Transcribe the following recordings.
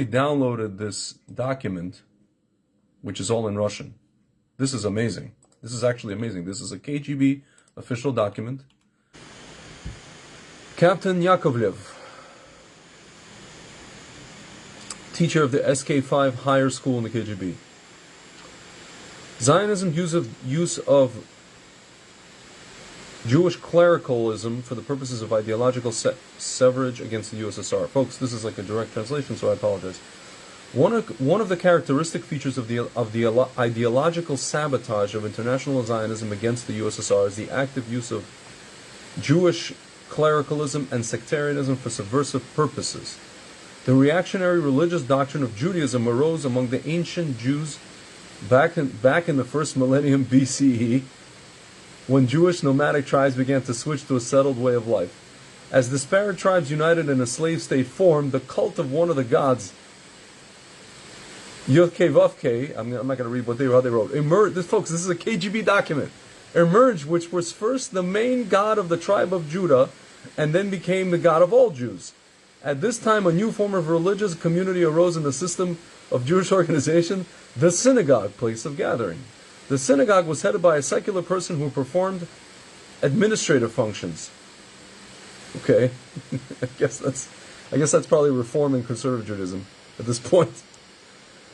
Downloaded this document, which is all in Russian. This is amazing. This is actually amazing. This is a KGB official document. Captain Yakovlev, teacher of the SK5 higher school in the KGB. Zionism's use of Jewish clericalism for the purposes of ideological severage against the USSR. Folks, this is like a direct translation, so I apologize. One of the characteristic features of the ideological sabotage of international Zionism against the USSR is the active use of Jewish clericalism and sectarianism for subversive purposes. The reactionary religious doctrine of Judaism arose among the ancient Jews back in the first millennium BCE, when Jewish nomadic tribes began to switch to a settled way of life. As disparate tribes united in a slave state formed, the cult of one of the gods, Yud-Kei-Vav-Kei, I'm not going to read how they wrote, emerged. This is a KGB document, emerged, which was first the main god of the tribe of Judah, and then became the god of all Jews. At this time, a new form of religious community arose in the system of Jewish organization, the synagogue, place of gathering. The synagogue was headed by a secular person who performed administrative functions. Okay, I guess that's probably Reform and Conservative Judaism at this point.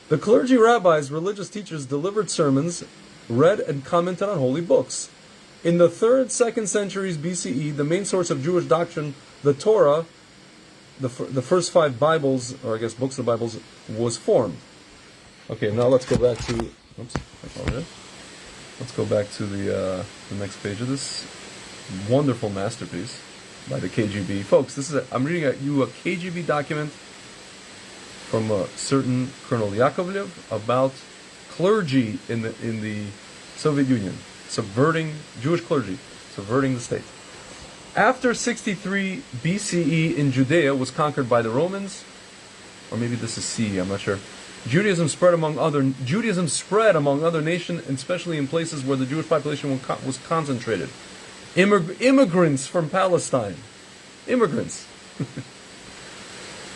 The clergy, rabbis, religious teachers delivered sermons, read and commented on holy books. In the 3rd, 2nd centuries BCE, the main source of Jewish doctrine, the Torah, the first 5 Bibles, or I guess books of the Bibles, was formed. Okay, now let's go back to. Oops, I apologize. Let's go back to the next page of this wonderful masterpiece by the KGB. Folks, I'm reading you a KGB document from a certain Colonel Yakovlev about clergy in the Soviet Union, subverting Jewish clergy, subverting the state. After 63 BCE in Judea was conquered by the Romans, or maybe this is CE, I'm not sure. Judaism spread among other nations, especially in places where the Jewish population was concentrated. Immigrants from Palestine. Immigrants.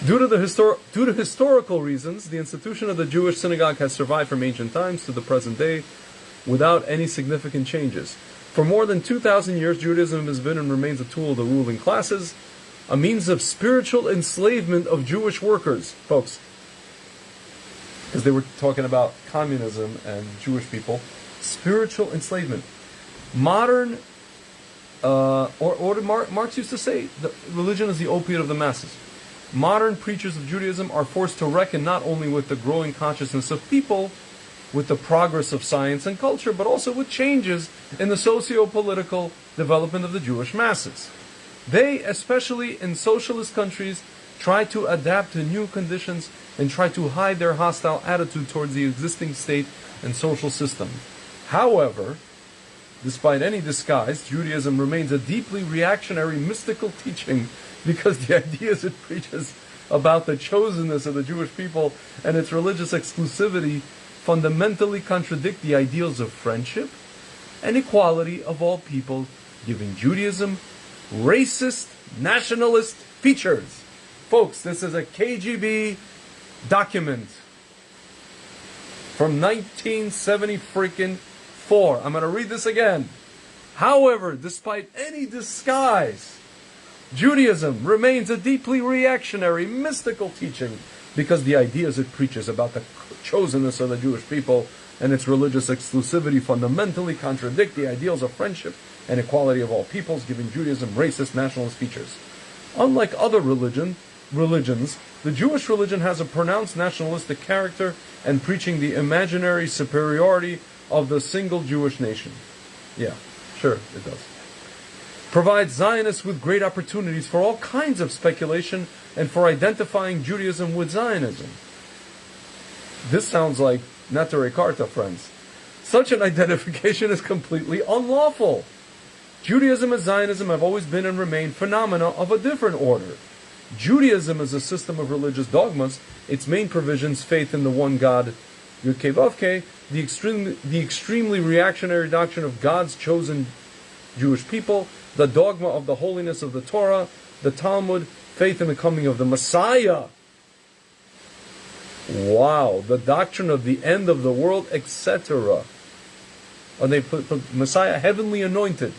Due to historical reasons, the institution of the Jewish synagogue has survived from ancient times to the present day without any significant changes. For more than 2,000 years, Judaism has been and remains a tool of the ruling classes, a means of spiritual enslavement of Jewish workers. Folks, because they were talking about communism and Jewish people. Spiritual enslavement. Modern, Marx used to say, that religion is the opiate of the masses. Modern preachers of Judaism are forced to reckon not only with the growing consciousness of people, with the progress of science and culture, but also with changes in the socio-political development of the Jewish masses. They, especially in socialist countries, try to adapt to new conditions and try to hide their hostile attitude towards the existing state and social system. However, despite any disguise, Judaism remains a deeply reactionary mystical teaching because the ideas it preaches about the chosenness of the Jewish people and its religious exclusivity fundamentally contradict the ideals of friendship and equality of all people, giving Judaism racist, nationalist features. Folks, this is a KGB document from 1974. I'm going to read this again. However, despite any disguise, Judaism remains a deeply reactionary, mystical teaching because the ideas it preaches about the chosenness of the Jewish people and its religious exclusivity fundamentally contradict the ideals of friendship and equality of all peoples, giving Judaism racist, nationalist features. Unlike other religions, the Jewish religion has a pronounced nationalistic character and preaching the imaginary superiority of the single Jewish nation. Yeah, sure, it does. Provides Zionists with great opportunities for all kinds of speculation and for identifying Judaism with Zionism. This sounds like Neturei Karta, friends. Such an identification is completely unlawful. Judaism and Zionism have always been and remain phenomena of a different order. Judaism is a system of religious dogmas, its main provisions, faith in the one God, Yud-Kei-Vav-Kei, the extremely reactionary doctrine of God's chosen Jewish people, the dogma of the holiness of the Torah, the Talmud, faith in the coming of the Messiah, Wow, the doctrine of the end of the world, etc. And they put Messiah heavenly anointed.